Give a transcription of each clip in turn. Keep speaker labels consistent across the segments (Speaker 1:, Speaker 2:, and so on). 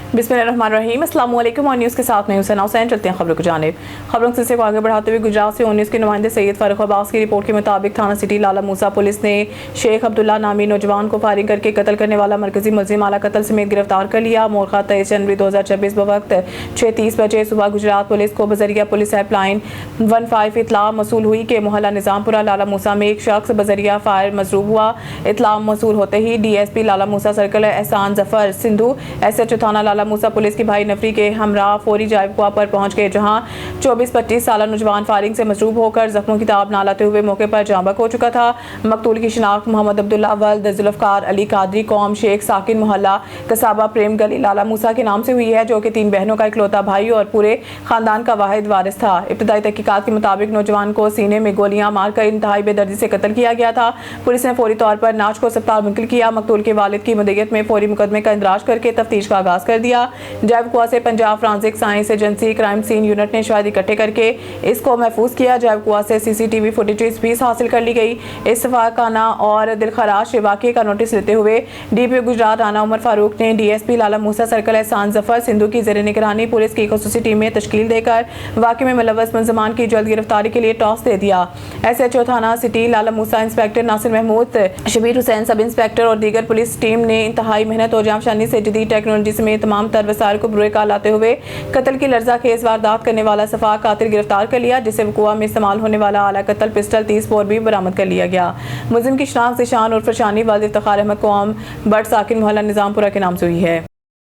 Speaker 1: बिस्मिल्लाहिर्रहमानिर्रहीम। अस्सलाम वालेकुम और न्यूज़ के साथ मैं हुसैन हुसैन। चलते हैं खबरों को जानिब। खबरों के सिलसिले को आगे बढ़ाते हुए गुजरात से न्यूज़ के नुमाइंदे सैयद फारूक अब्बास की रिपोर्ट के मुताबिक थाना सिटी लाला मूसा पुलिस ने शेख अब्दुल्ला नामी नौजवान को फायरिंग करके कत्ल करने वाला मरकजी मुलजिम आला कत्ल समेत गिरफ्तार कर लिया। मोरखा 23 जनवरी 2024 बवक्त 6:30 बजे सुबह गुजरात पुलिस को बजरिया पुलिस हेल्पलाइन 15 इतला मसूल हुई कि मोहल्ला निजामपुरा लाला मूसा में एक शख्स बजरिया फायर मजरूब हुआ। इतला मसूल होते ही DSP लाला मूसा सर्कल एहसान जफर सिंधु SHO थाना लाला मूसा पुलिस की भाई नफरी के हमरा फौरी जायबकुआ पर पहुंच गए, जहां 24-25 साल नौजवान फायरिंग से मसरूब होकर जख्मों की ताब ना लाते हुए मौके पर जांबक हो चुका था। मकतूल की शिनाख्त मोहम्मद अब्दुल्ला वल्द जुल्फकार अली कादरी कौम शेख साकिन मोहल्ला कसाबा प्रेम गली लाला मूसा के नाम से हुई है, जो कि 3 बहनों का इकलौता भाई और पूरे खानदान का वाहिद वारिस था। इब्तदाई तहकीकात के मुताबिक नौजवान को सीने में गोलियां मारकर इंतहाई बेदर्दी से कत्ल किया गया था। पुलिस ने फौरी तौर पर नाच को अस्पताल मुंतकिल किया। मकतूल के वालिद की मदईयत में फौरी मुकदमे का इंदराज करके तफ्तीश का आगाज कर दिया। जायबकुआ से Punjab forensic science agency crime scene unit ने शवाहिद इकट्ठे करके इसको महफूज किया। जायबकुआ से CCTV फुटेज भी हासिल कर ली गई। इस सफाकाना और दिलखराश वाक़े का नोटिस लेते हुए DPO गुजरात राना उमर फारूक ने DSP लाला मूसा सर्कल एहसान जफर सिंधु की ज़ेर निगरानी पुलिस की खुसूसी टीमें तश्कील देकर वाक़े में मुलव्वस मुलज़मान की जल्द गिरफ्तारी के लिए टॉस दे दिया। SHO थाना city Lala Musa inspector Nasir Mahmood, Shabbir Hussain sub inspector और दीगर पुलिस टीम ने इंतहाई मेहनत और जामशानी से जदीद टेक्नोलॉजी समेत तमाम तर वसाइल को बुरे काल लाते हुए कत्ल की लर्जा खेज वारदात करने वाला सफा कातिल गिरफ्तार कर लिया, जिससे वकुआ में इस्तेमाल होने वाला आला कत्ल पिस्टल 30 बोर भी बरामद कर लिया गया। मुलजिम की शनाख्त ज़ीशान उर्फ शानी वालिद इफ्तिखार अहमद कौम बट साकिन मोहल्ला निजामपुरा के नाम से हुई है।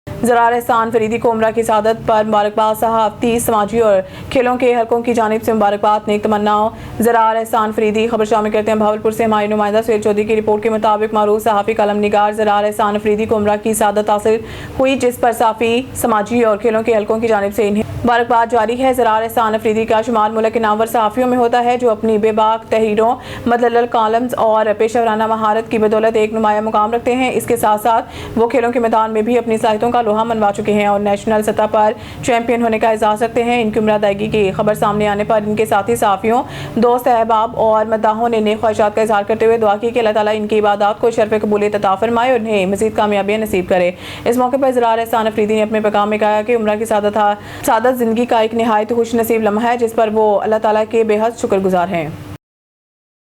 Speaker 1: ज़रार एहसान फरीदी को उम्रा की सआदत पर मुबारकबाद। साहब 30 समाजी और खेलों के हलकों की जानिब से मुबारकबाद नेक तमन्नाओं। ज़रार एहसान फरीदी खबर शामिल करते हैं भावलपुर से हमारे नुमाइंदा सुहेल चौधरी की रिपोर्ट के मुताबिक मारूफ सहाफ़ी कलम निगार ज़रार एहसान फरीदी को उम्रा की सआदत हासिल हुई, जिस पर साफ़ी समाजी और खेलों के हलकों की जानिब से इन्हें मुबारकबाद जारी है। ज़रार एहसान अफरीदी का शुमार मुल्क के नामवर सहाफ़ियों में होता है, जो अपनी बेबाक तहरीरों, मतदल्लल कॉलम्स और पेशेवराना महारत की बदौलत एक नुमाया मुकाम रखते हैं। इसके साथ साथ वो खेलों के मैदान में भी अपनी साहित्यों का लोहा मनवा चुके हैं और नेशनल सतह पर चैंपियन होने का एजाज़ रखते हैं। इनकी उम्र अदायगी की खबर सामने आने पर इनके साथी सहाफ़ियों, दोस्त अहबाब और मद्दाहों ने नेक ख्वाहिशात का इज़हार करते हुए दुआ की कि अल्लाह ताला इनकी इबादत को शर्फ़ कबूलियत अता फरमाए और इन्हें मज़ीद कामयाबियाँ नसीब करे। इस मौके पर ज़रार एहसान अफरीदी ने अपने पैगाम में कहा कि उम्र की सादत ज़िंदगी का एक नहायत खुश नसीब लम्हा है, जिस पर वो अल्लाह ताला के बेहद शुक्रगुजार हैं।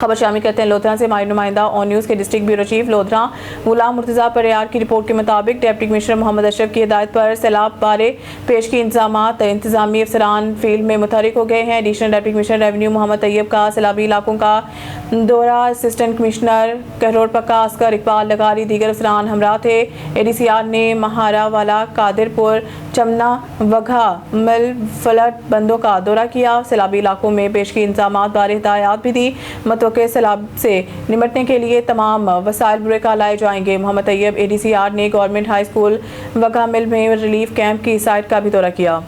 Speaker 1: खबर शामिल करते हैं लोधरा से हमारे नुमाइंदा ऑन न्यूज़ के डिस्ट्रिक्ट ब्यूरो चीफ लोधरा गुलाम मुर्तज़ा परियार की रिपोर्ट के मुताबिक डिप्टी कमिश्नर मोहम्मद अशरफ की हिदायत पर सैलाब बारे पेश की इंतजामी अफसरान फील्ड में मुतहरिक हो गए हैं। Additional deputy commissioner revenue Mohammad Tayyab का सैलाबी इलाकों का दौरा, असिस्टेंट कमिश्नर कहरोड़ पक्का अस्कर इकबाल लगारी दीगर अफसरान हमरा थे। ADCR ने महारा वाला कादिरपुर चमना वघा मिल फ्लड बंदों का दौरा किया। सैलाबी इलाकों में पेश की इंतजामात बारे हिदायत भी दी। के सैलाब से निमटने के लिए तमाम वसाइल बुरे का लाए जाएंगे। मोहम्मद तैयब ADCR ने गवर्नमेंट हाई स्कूल वघा मिल में रिलीफ कैंप की साइट का भी दौरा किया।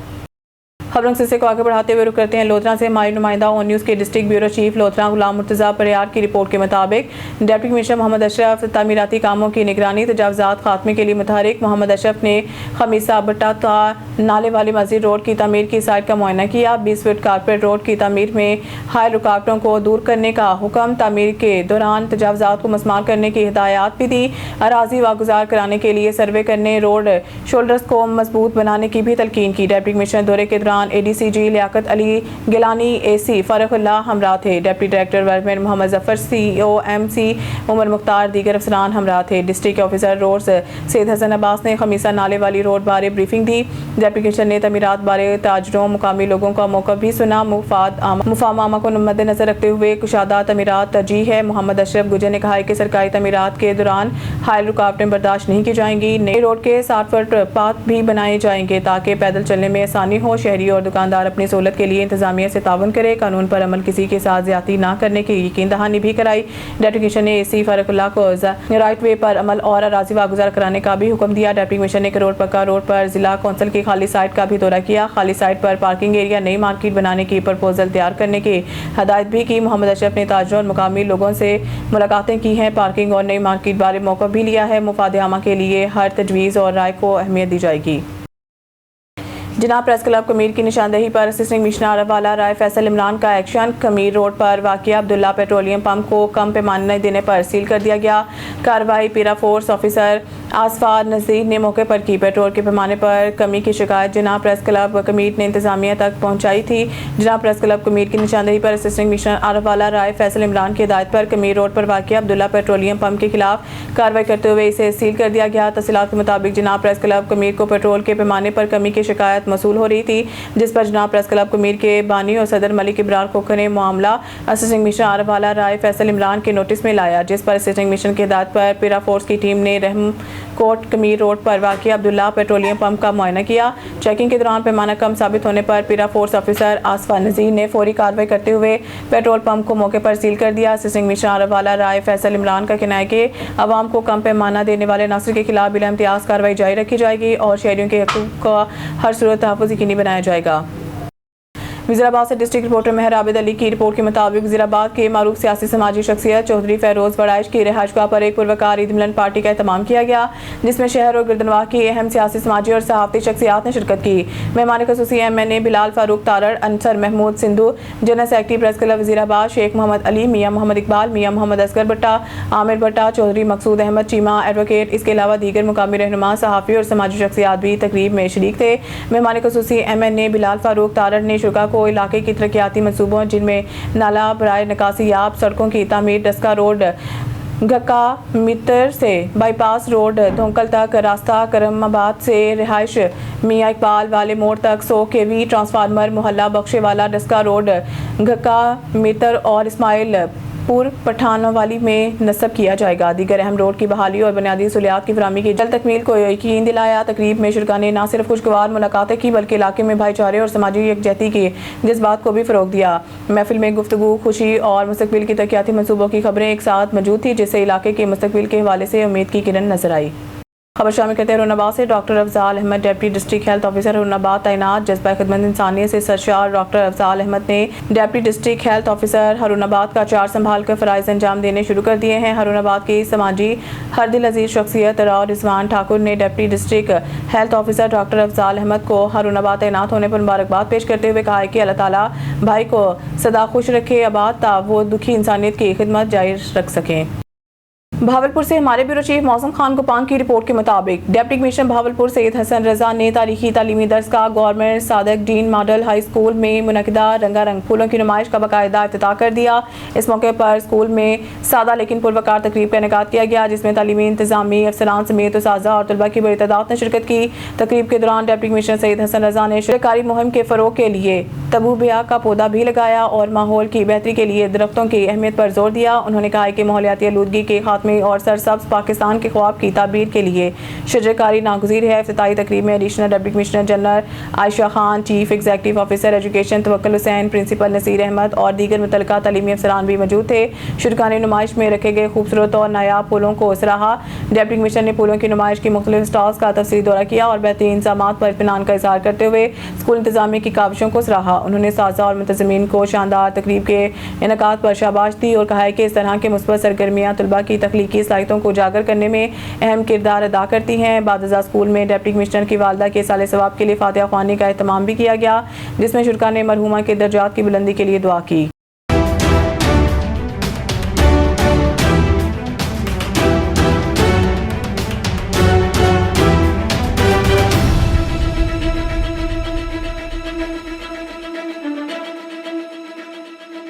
Speaker 1: खबरों के सिलसिले को आगे बढ़ाते हुए रुक करते हैं लोधरा से हमारे नुमाइंदा ऑन न्यूज़ के डिस्ट्रिक्ट ब्यूरो चीफ लोधरा गुलाम मुर्तज़ा परियार की रिपोर्ट के मुताबिक डिप्टी कमिश्नर मोहम्मद अशरफ तामीराती कामों की निगरानी तजावुज़ात खात्मे के लिए मुतहरिक। मोहम्मद अशरफ ने खमीसा बट्टा नाले वाली मस्जिद रोड की तमीर की साइट का मुआयना किया। 20 फीट कारपेट रोड की तमीर में हाई रुकावटों को दूर करने का हुक्म, तमीर के दौरान तजावुज़ात को मस्मार करने की हिदायत भी दी। अराजी वागुजार कराने के लिए सर्वे करने, रोड शोल्डर्स को मजबूत बनाने की भी तलकीन की। डिप्टी कमिश्नर दौरे के दौरान ADCG लियाकत अली गिलानी AC फ़रक़ुल्लाह हमरा थे। Deputy director development Mohammad Zafar CO MC Umar Mukhtar दीगर अफसरान हमरा थे। District officer roads Syed Hasan Abbas ने खमीसा नाले वाली रोड बारे ब्रीफिंग दी। डिप्टी कमिश्नर ने तमीरात बारे ताजरों मुकामी लोगों का मौका भी सुना। मुफाद आमा को मद्देनजर रखते हुए कुशादा तमीरात तरजीह है। मोहम्मद अशरफ गुजर ने कहा है कि सरकारी तमीरात के दौरान हाई रुकावटें बर्दाश्त नहीं की जाएंगी। नई रोड के 60 फुट पाथ भी बनाए जाएंगे ताकि पैदल चलने में आसानी हो। शहरी और दुकानदार अपनी सहूलत के लिए इंतजामिया से तावन करे। कानून पर अमल किसी के साथ ज्यादती ना करने की यकीन दहानी भी कराई। डिप्टी कमिश्नर ने AC फ़रक़ुल्लाह को राइट वे पर अमल और अराजी वागुजार कराने का भी हुक्म दिया। डिप्टी कमिश्नर ने करोड़ पक्का रोड पर जिला कौंसिल की खाली साइट का भी दौरा किया। खाली साइट पर पार्किंग एरिया, नई मार्केट बनाने की प्रपोजल तैयार करने की हदायत भी की। मोहम्मद अशरफ ने ताजरों और मुकामी लोगों से मुलाकातें की हैं। पार्किंग और नई मार्केट बारे मौका भी लिया है। मुफाद आमा के लिए हर तजवीज़ और राय को अहमियत दी जाएगी। जनाब प्रेस क्लब कमीर की निशानदेही पर असिस्टेंट कमिश्नर वाला राय फैसल इमरान का एक्शन। कमीर रोड पर वाक़िया अब्दुल्ला पेट्रोलियम पंप को कम पैमाने देने पर सील कर दिया गया। कार्रवाई पीरा फोर्स ऑफिसर आसफा नज़ीर ने मौके पर की। पेट्रोल के पैमाने पर कमी की शिकायत जनाब प्रेस क्लब कमीट ने इंतजामिया तक पहुंचाई थी। जनाब प्रेस क्लब कमीट की निशानदेही पर असिस्टेंट कमिश्नर आरफवाला राय फैसल इमरान की हिदायत पर कमीर रोड पर वाक़िया अब्दुल्ला पेट्रोलियम पंप के खिलाफ कार्रवाई करते हुए इसे सील कर दिया गया। तफसीलात के मुताबिक जनाब प्रेस क्लब कमीर को पेट्रोल के पैमाने पर कमी की शिकायत मसूल हो रही थी, जिस पर जनाब प्रेस क्लब कमीर के बानी और सदर मलिक इब्रार खोखर ने मामला असिस्टेंट कमिश्नर आरफवाला राय फैसल इमरान के नोटिस में लाया, जिस पर असिस्टेंट कमिश्नर की हिदायत पर पिरा फोर्स की टीम ने रहम कोट कमीर रोड पर वाक़िया अब्दुल्ला पेट्रोलियम पंप का मुआयना किया। चेकिंग के दौरान पैमाना कम साबित होने पर पिरा फोर्स ऑफिसर आसफा नज़ीर ने फौरी कार्रवाई करते हुए पेट्रोल पंप को मौके पर सील कर दिया। असिस्टेंट कमिश्नर आरफवाला राय फैसल इमरान का कहना है कि आवाम को कम पैमाना देने वाले नासिर के खिलाफ बिला इम्तियाज़ कार्रवाई जारी रखी जाएगी और शहरियों के हकूक़ का हर सूरत तहफ़्फ़ुज़ यकीनी बनाया जाएगा। वज़ीराबाद से डिस्ट्रिक्ट रिपोर्टर मेहर आबिद अली की रिपोर्ट के मुताबिक वज़ीराबाद के मारूफ सियासी समाजी शख्सियत चौधरी फैरोज़ बड़ाइश की रिहाइशगाह पर एक पुरवकार ईद मिलन पार्टी का एहतमाम किया गया, जिसमें शहर और गिरदनवाह की अहम सियासी समाजी और सहाफ़ती शख्सियात ने शिरकत की। मेहमान ख़ुसूसी MNA Bilal Farooq Tarar, Ansar Mahmood Sindhu, general secretary press club Wazirabad Sheikh Mohammad Ali, Mian Mohammad Iqbal, Mian Mohammad Asghar Bhatta, Aamir Bhatta, Chaudhry Maqsood Ahmad Cheema advocate, इसके अलावा दीगर मुकामी रहनुमा, सहाफ़ी और समाजी शख्सियात भी तकरीब में शरीक थे। मेहमान ख़ुसूसी MNA बिलाल फारूक तारड़ ने शुरा को इलाके की तरक्याती मनसूबों जिनमें नाला बराए निकासी याब, सड़कों की तामीर, डस्का रोड घक्का मित्र से बाईपास रोड धोंकल तक रास्ता, करमाबाद से रिहाइश मियाँ इकबाल वाले मोड़ तक 100 kV ट्रांसफार्मर, मोहल्ला बख्शेवाला डस्का रोड घक्का मित्र और इस्माइल पुर पठानवाली में नस्ब किया जाएगा। दीगर अहम रोड की बहाली और बुनियादी सहूलियात की फराहमी की जल्द तकमील को यकीन दिलाया। तकरीब में शुरा ने न सिर्फ खुशगवार मुलाकातें की बल्कि इलाके में भाईचारे और समाजी यकजहती के जज्बात को भी फ़रोग़ दिया। महफिल में गुफ्तगू, खुशी और मुस्तकबिल की तरक्याती मनसूबों की खबरें एक साथ मौजूद थी, जिससे इलाके के मुस्तकबिल के हवाले से उम्मीद की किरण नजर आई। खबर शामिल करते हैं हुरनाबाद से। Doctor Afzal Ahmed deputy district health officer Haroonabad तैनात। जज्बा खिदमत इंसानियत से सरशार डॉक्टर अफजाल अहमद ने डिप्टी डिस्ट्रिक्ट हेल्थ ऑफिसर हुरनाबाद का चार्ज संभाल कर फ़राइज़ अंजाम देने शुरू कर दिए हैं। हुरनाबाद की समाजी हर दिल अजीज शख्सियत राव रिजवान ठाकुर ने deputy district health officer doctor Afzal Ahmad को हुरनाबाद तैनात होने पर मुबारकबाद पेश करते हुए कहा है कि अल्लाह ताला भाई को सदा खुश रखे, आबाद ता वो दुखी इंसानियत की खिदमत जारी रख सकें। भावलपुर से हमारे ब्यूरो चीफ मौसम खान गुपांग की रिपोर्ट के मुताबिक डिप्टी कमिश्नर भावलपुर सैयद हसन रजा ने तारीखी तालीमी दर्स का government Sadiq Dane model high school में मुनक़िदा रंगारंग फूलों की नुमाइश का बाकायदा इफ्तिताह कर दिया। इस मौके पर स्कूल में सादा लेकिन पुरवकार तकरीब का इनेकाद किया गया, जिसमें तालीमी इंतजामी अफसरान समेत उस्ताज़ा और तलबा की बड़ी तादाद ने शिरकत की। तकरीब के दौरान डिप्टी कमिश्नर सैयद हसन रजा ने सरकारी मुहिम के फ़रोग़ के लिए तबूबिया का पौधा भी लगाया और माहौल की बेहतरी के लिए दरख्तों की अहमियत पर जोर दिया। उन्होंने कहा कि माहौलियाती आलूदगी के खात्मे और सरसब्ज़ पाकिस्तान के ख्वाब की ताबीर के लिए शजरकारी नागुज़ीर है। इफ्तिताही तकरीब में additional deputy commissioner general Ayesha Khan, chief executive officer education Tawakkal Hussain, principal Nasir Ahmed और दीगर मुतल्लिका तालीमी अफसरान भी मौजूद थे। शुरा ने नुमाइश में रखे गए खूबसूरत और नायाब फूलों को सराहा। डिप्टी कमिश्नर ने फूलों की नुमाइश की मुख्तलिफ स्टॉल्स का तफसीली दौरा किया और बेहतरीन इंतज़ामात पर इत्मीनान का इज़हार करते हुए स्कूल इंतजामिया की काविशों को सराहा। उन्होंने साज़ा और मुंतज़मीन को शानदार तकरीब के इनेकाद पर शाबाश दी और कहा है कि इस तरह के मुस्बत सरगर्मियाँ तलबा की तख्लीकी सलाहियतों को उजागर करने में अहम किरदार अदा करती हैं। बादशाह स्कूल में डिप्टी कमिश्नर की वालदा के साले सवाब के लिए फातिहा ख्वानी का एहतमाम भी किया गया, जिसमें शुरा ने मरहूमा के दर्जात की बुलंदी के लिए दुआ की।